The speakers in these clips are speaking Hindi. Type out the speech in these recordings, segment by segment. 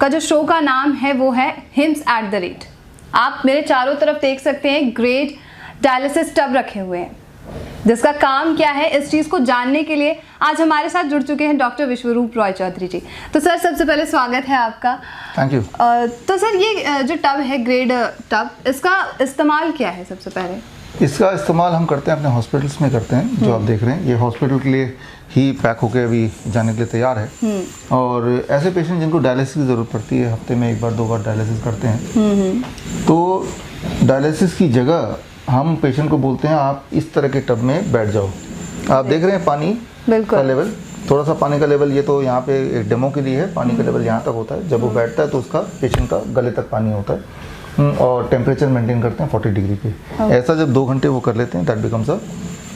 का जो शो का नाम है वो है हिम्स एट द रेट। आप मेरे चारों तरफ देख सकते हैं ग्रेड डायलिसिस टब रखे हुए हैं, जिसका काम क्या है इस चीज़ को जानने के लिए आज हमारे साथ जुड़ चुके हैं डॉक्टर विश्वरूप रॉय चौधरी जी। तो सर सबसे पहले स्वागत है आपका। Thank you. तो सर ये जो टब है ग्रेड टब, इसका इस्तेमाल क्या है? सबसे पहले इसका इस्तेमाल हम करते हैं अपने हॉस्पिटल्स में करते हैं। जो आप देख रहे हैं ये हॉस्पिटल के लिए ही पैक होकर अभी जाने के लिए तैयार है। और ऐसे पेशेंट जिनको डायलिसिस की ज़रूरत पड़ती है, हफ्ते में 1 बार 2 बार डायलिसिस करते हैं, तो डायलिसिस की जगह हम पेशेंट को बोलते हैं आप इस तरह के टब में बैठ जाओ। आप देख रहे हैं पानी का लेवल, थोड़ा सा पानी का लेवल, ये तो यहाँ पे एक डेमो के लिए है। पानी का लेवल यहाँ तक होता है। जब वो बैठता है तो उसका पेशेंट का गले तक पानी होता है और टेम्परेचर मेंटेन करते हैं 40 डिग्री पे। ऐसा जब 2 घंटे वो कर लेते हैं that becomes a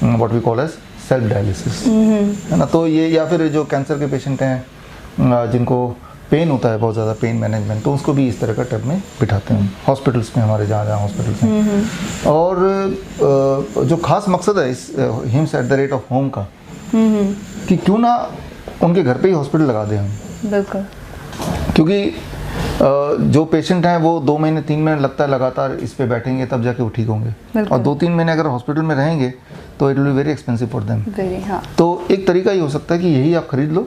what we call as self dialysis, है ना। तो ये, या फिर जो कैंसर के पेशेंट हैं जिनको पेन होता है बहुत ज़्यादा, पेन मैनेजमेंट, तो उसको भी इस तरह का टब में बिठाते हैं हॉस्पिटल्स में, हमारे जहाँ हॉस्पिटल्स हैं। और जो खास मकसद है इस hymns at the rate of home का, कि क्यों ना उनके घर पे ही हॉस्पिटल लगा दें हम। बिल्कुल। क्योंकि जो पेशेंट हैं वो 2 महीने 3 महीने लगता है लगातार इस पे बैठेंगे तब जाके वो ठीक होंगे, और 2-3 महीने अगर हॉस्पिटल में रहेंगे तो it will be very expensive for them. तो एक तरीका ये हो सकता है कि यही आप खरीद लो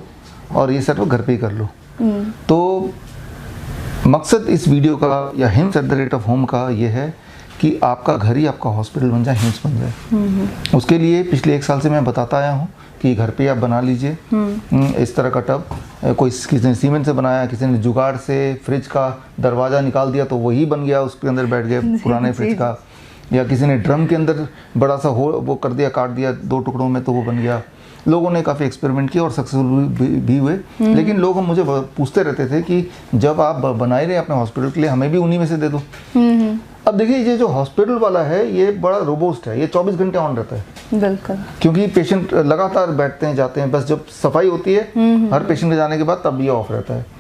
और ये सेटअप घर पे ही कर लो। तो मकसद इस वीडियो का या hymns at the rate of home का ये है कि आपका घर ही आपका हॉस्पिटल बन जाए, हिम्स बन जाए। उसके लिए पिछले 1 साल से मैं बताता आया हूँ कि घर पे आप बना लीजिए इस तरह का टब। कोई किसी ने सीमेंट से बनाया, किसी ने जुगाड़ से फ्रिज का दरवाज़ा निकाल दिया तो वही बन गया, उसके अंदर बैठ गए पुराने फ्रिज का, या किसी ने ड्रम के अंदर बड़ा सा हो वो कर दिया, काट दिया 2 टुकड़ों में तो वो बन गया। लोगों ने काफ़ी एक्सपेरिमेंट किया और सक्सेसफुल भी हुए। लेकिन लोग मुझे पूछते रहते थे कि जब आप बना ही रहे अपने हॉस्पिटल के लिए, हमें भी उन्हीं में से दे दो। अब देखिए ये जो हॉस्पिटल वाला है ये बड़ा रोबोस्ट है, ये 24 घंटे ऑन रहता है। बिल्कुल। क्योंकि पेशेंट लगातार बैठते हैं जाते हैं, बस जब सफाई होती है हर पेशेंट के जाने के बाद तब ये ऑफ रहता है।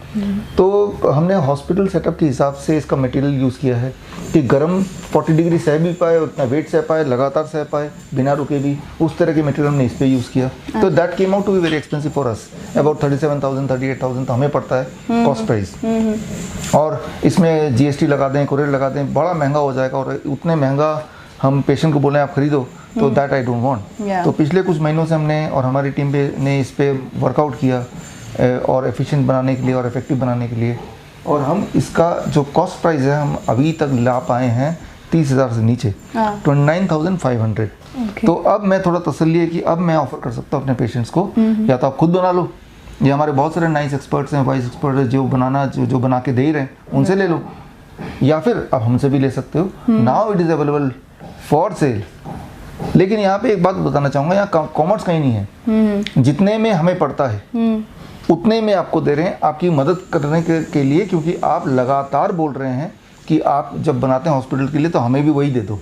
तो हमने हॉस्पिटल सेटअप के हिसाब से इसका मटेरियल यूज़ किया है कि गर्म 40 डिग्री सह भी पाए, उतना वेट सह पाए, लगातार सह पाए, बिना रुके भी, उस तरह के मटेरियल हमने इस पे यूज़ किया। तो that came out to be very expensive for us, about 37,000 38,000 तो हमें पड़ता है कॉस्ट प्राइस। और इसमें GST लगा दें, कुरियर लगा दें, बड़ा महंगा हो जाएगा, और उतने महंगा हम पेशेंट को बोलें आप खरीदो तो दैट आई डोंट वांट। तो पिछले कुछ महीनों से हमने और हमारी टीम ने इस पे वर्कआउट किया और एफिशिएंट बनाने के लिए और इफेक्टिव बनाने के लिए, और हम इसका जो कॉस्ट प्राइस है हम अभी तक ला पाए हैं 30,000 से नीचे, 29,500। तो अब मैं थोड़ा तसल्ली है कि अब मैं ऑफर कर सकता हूँ अपने पेशेंट्स को, या तो आप खुद बना लो, ये हमारे बहुत सारे नाइस एक्सपर्ट्स हैं, वाइस एक्सपर्ट हैं जो बना के दे ही रहे हैं, उनसे ले लो, या फिर आप हमसे भी ले सकते हो। Now it is available for sale. लेकिन यहाँ पे एक बात बताना चाहूँगा, यहाँ कॉमर्स कहीं नहीं है। जितने में हमें पड़ता है उतने में आपको दे रहे हैं, आपकी मदद करने के लिए, क्योंकि आप लगातार बोल रहे हैं कि आप जब बनाते हैं हॉस्पिटल के लिए तो हमें भी वही दे दो,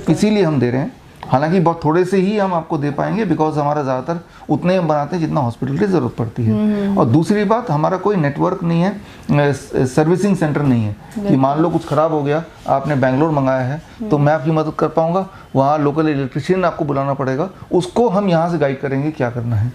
इसीलिए हम दे रहे हैं। हालांकि बहुत थोड़े से ही हम आपको दे पाएंगे, बिकॉज हमारा ज़्यादातर उतने हम बनाते हैं जितना हॉस्पिटल की ज़रूरत पड़ती है। और दूसरी बात, हमारा कोई नेटवर्क नहीं है, सर्विसिंग सेंटर नहीं है कि मान लो कुछ ख़राब हो गया, आपने बेंगलोर मंगाया है तो मैं आपकी मदद कर पाऊँगा, वहाँ लोकल इलेक्ट्रिशियन आपको बुलाना पड़ेगा, उसको हम यहाँ से गाइड करेंगे क्या करना है,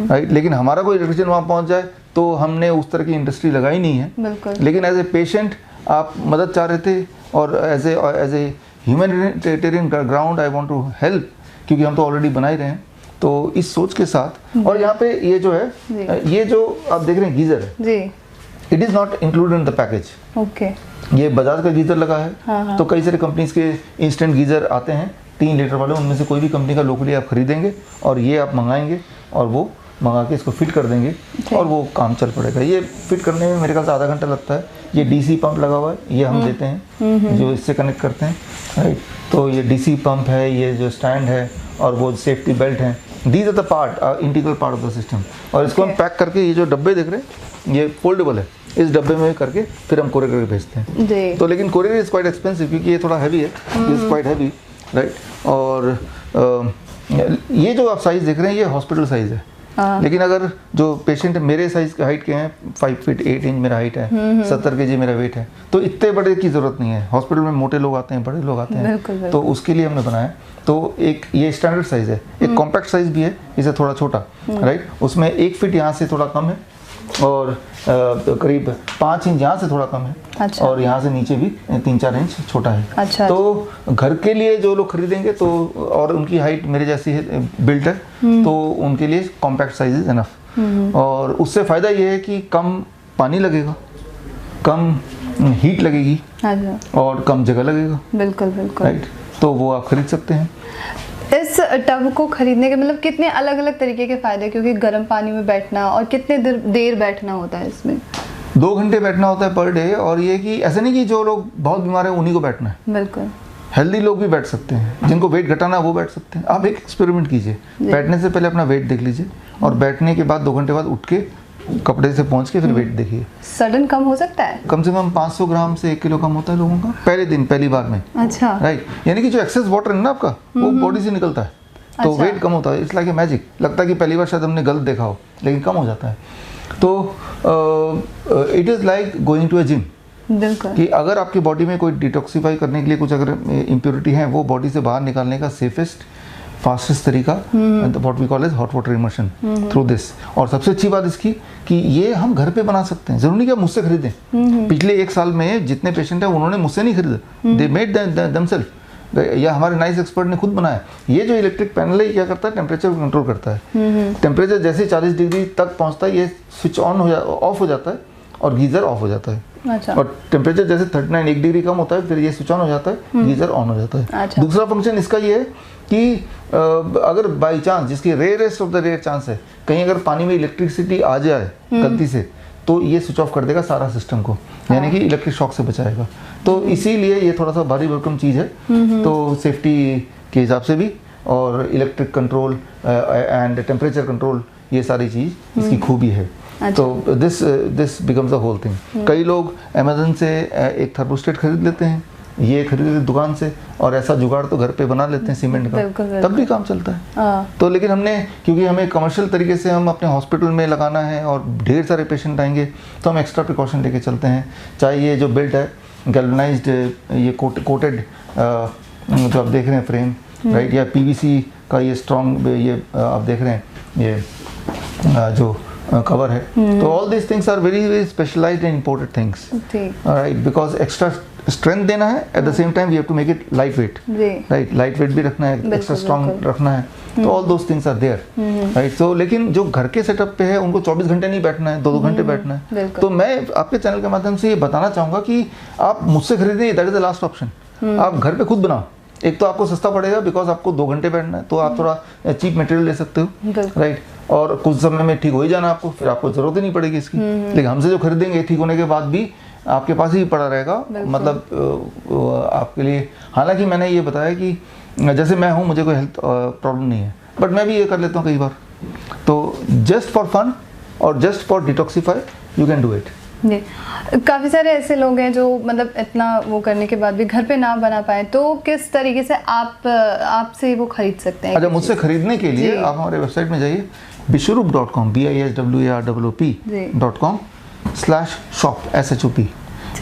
राइट। लेकिन हमारा कोई इलेक्ट्रिशियन वहाँ पहुँच जाए तो हमने उस तरह की इंडस्ट्री लगाई नहीं है। लेकिन एज ए पेशेंट आप मदद चाह रहे थे, और as a humanitarian ground I want to help, क्योंकि हम तो ऑलरेडी बना ही रहे हैं, तो इस सोच के साथ। और यहाँ पे ये जो है, ये जो आप देख रहे हैं गीजर है, it is not included in the package. Okay. ये बजाज का गीजर लगा है। तो कई सारे कंपनीज के इंस्टेंट गीजर आते हैं 3 लीटर वाले, उनमें से कोई भी कंपनी का लोकली आप खरीदेंगे और ये आप मंगाएंगे और वो मंगा के इसको फिट कर देंगे और वो काम चल पड़ेगा। ये फिट करने में मेरे ख्याल से आधा घंटा लगता है। ये DC पंप लगा हुआ है, ये हम देते हैं जो इससे कनेक्ट करते हैं, राइट। तो ये DC पंप है, ये जो स्टैंड है और वो सेफ्टी बेल्ट हैं, these are the part, integral part of the system. और इसको हम पैक करके, ये जो डब्बे देख रहे हैं ये फोल्डेबल है, इस डब्बे में करके फिर हम कोरियर करके भेजते हैं। तो लेकिन कोरियर इज़ क्वाइट एक्सपेंसिव, क्योंकि ये थोड़ा हैवी है, इज़ क्वाइट हैवी, राइट। और ये जो आप साइज़ देख रहे हैं ये हॉस्पिटल साइज़ है। लेकिन अगर जो पेशेंट मेरे साइज के हाइट के हैं, 5 फीट 8 इंच मेरा हाइट है, 70 kg मेरा वेट है, तो इतने बड़े की ज़रूरत नहीं है। हॉस्पिटल में मोटे लोग आते हैं, बड़े लोग आते हैं, बिल्कुल। तो उसके लिए हमने बनाया। तो एक ये स्टैंडर्ड साइज़ है, एक कॉम्पैक्ट साइज़ भी है, इसे थोड़ा छोटा, राइट। उसमें 1 फीट यहाँ से थोड़ा कम है और करीब 5 इंच यहाँ से थोड़ा कम है। अच्छा। और यहाँ से नीचे भी 3-4 इंच छोटा है। अच्छा। तो घर के लिए जो लोग खरीदेंगे तो, और उनकी हाइट मेरे जैसी है, बिल्ट है, तो उनके लिए कॉम्पैक्ट साइज इज एनफ। और उससे फ़ायदा ये है कि कम पानी लगेगा, कम हीट लगेगी। अच्छा। और कम जगह लगेगा। बिल्कुल बिल्कुल। राइट, तो वो आप खरीद सकते हैं। इस टब को खरीदने के मतलब कितने अलग अलग तरीके के फ़ायदे, क्योंकि गर्म पानी में बैठना और कितने देर बैठना होता है इसमें? 2 घंटे बैठना होता है पर डे। और ये कि ऐसे नहीं कि जो लोग बहुत बीमार हैं उन्हीं को बैठना है। बिल्कुल। हेल्दी लोग भी बैठ सकते हैं, जिनको वेट घटाना है वो बैठ सकते हैं। आप एक एक्सपेरिमेंट कीजिए, बैठने से पहले अपना वेट देख लीजिए और बैठने के बाद 2 घंटे बाद उठ के कपड़े से पहुंच के फिर वेट देखिए। सडन कम हो सकता है? कम से कम 500 ग्राम से 1 किलो कम होता है लोगों का पहले दिन, पहली बार में। अच्छा। राइट, यानी कि जो एक्सेस वाटर है ना आपका, वो बॉडी से निकलता है, तो अच्छा। वेट कम होता है। It's like a magic. लगता है कि पहली बार शायद हमने गलत देखा हो, लेकिन कम हो जाता है। तो it is like going to a gym. बिल्कुल। कि अगर आपकी बॉडी में कोई डिटॉक्सीफाई करने के लिए कुछ अगर इम्प्योरिटी है, वो बॉडी से बाहर निकालने का सेफेस्ट फास्टेस्ट तरीका what we call as hot water immersion through this. और सबसे अच्छी बात इसकी कि ये हम घर पे बना सकते हैं, जरूरी नहीं कि आप मुझसे खरीदें। पिछले 1 साल में जितने पेशेंट हैं उन्होंने मुझसे नहीं खरीदा, दे मेड देमसेल्फ, या हमारे नाइस एक्सपर्ट ने खुद बनाया। ये जो इलेक्ट्रिक पैनल है क्या करता है, टेम्परेचर को कंट्रोल करता है। टेम्परेचर जैसे 40 डिग्री तक पहुंचता है, ये स्विच ऑफ हो जाता है और गीजर ऑफ हो जाता है। अच्छा। और टेम्परेचर जैसे 39 1 डिग्री कम होता है, फिर ये स्विच ऑन हो जाता है, गीजर ऑन हो जाता है। अच्छा। दूसरा फंक्शन इसका ये है कि अगर बाई चांस, जिसकी rarest of the rare chance है, कहीं अगर पानी में इलेक्ट्रिसिटी आ जाए गलती से, तो ये स्विच ऑफ कर देगा सारा सिस्टम को, यानी कि इलेक्ट्रिक शॉक से बचाएगा। तो इसीलिए ये थोड़ा सा भारी भरकम चीज़ है, तो सेफ्टी के हिसाब से भी और electric control and temperature control, ये सारी चीज़ इसकी खूबी है। तो this becomes the whole thing. कई लोग अमेजन से एक थर्मोस्टेट खरीद लेते हैं, ये खरीद लेते दुकान से, और ऐसा जुगाड़ तो घर पे बना लेते हैं सीमेंट का, तब भी काम चलता है। तो लेकिन हमने, क्योंकि हमें कमर्शियल तरीके से हम अपने हॉस्पिटल में लगाना है और ढेर सारे पेशेंट आएंगे, तो हम एक्स्ट्रा प्रिकॉशन लेके चलते हैं। चाहे ये जो बिल्ट है गैल्वनाइज्ड, ये कोटेड जो आप देख रहे हैं फ्रेम, राइट, या पीवीसी का ये स्ट्रॉन्ग, ये आप देख रहे हैं ये जो कवर है। तो all this things are very very specialised and imported things, right, because extra strength देना है, at the same time we have to make it light weight, right, light weight भी रखना है, एक्स्ट्रा स्ट्रॉन्ग रखना है। तो all those things are there, right. तो लेकिन जो घर के सेटअप पे है उनको 24 घंटे नहीं बैठना है, 2-2 घंटे बैठना है। तो मैं आपके चैनल के माध्यम से ये बताना चाहूँगा कि आप मुझसे खरीदें, that is the last option. आप घर पे खुद बनाओ, एक तो आपको सस्ता पड़ेगा बिकॉज आपको 2 घंटे बैठना है, तो आप थोड़ा चीप मटेरियल ले सकते हो, राइट, और कुछ समय में ठीक हो ही जाना आपको, फिर आपको जरूरत ही नहीं पड़ेगी इसकी। लेकिन हमसे जो खरीदेंगे, ठीक होने के बाद भी आपके पास ही पड़ा रहेगा, मतलब आपके लिए। हालांकि मैंने ये बताया कि जैसे मैं हूँ, मुझे कोई हेल्थ प्रॉब्लम नहीं है, बट मैं भी ये कर लेता हूँ कई बार। तो जस्ट फॉर फन और just for detoxify you can do it. जी, काफ़ी सारे ऐसे लोग हैं जो मतलब इतना वो करने के बाद भी घर पे ना बना पाए, तो किस तरीके से आपसे वो खरीद सकते हैं? अच्छा, मुझसे खरीदने के लिए आप हमारे वेबसाइट में जाइए, bishwarup.com, biswarup.com/shop SHOP।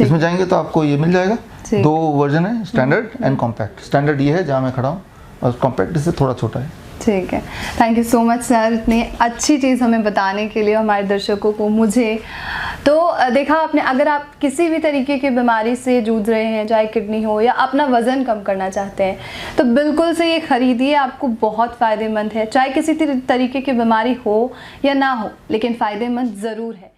इसमें जाएंगे तो आपको ये मिल जाएगा। 2 वर्जन है, स्टैंडर्ड एंड कॉम्पैक्ट। स्टैंडर्ड ये है जहाँ मैं खड़ा हूँ, और कॉम्पैक्ट इससे थोड़ा छोटा है। ठीक है, thank you so much sir, इतनी अच्छी चीज़ हमें बताने के लिए, हमारे दर्शकों को, मुझे। तो देखा आपने, अगर आप किसी भी तरीके की बीमारी से जूझ रहे हैं, चाहे किडनी हो या अपना वज़न कम करना चाहते हैं, तो बिल्कुल से ये खरीदिए, आपको बहुत फ़ायदेमंद है। चाहे किसी तरीके की बीमारी हो या ना हो, लेकिन फ़ायदेमंद ज़रूर है।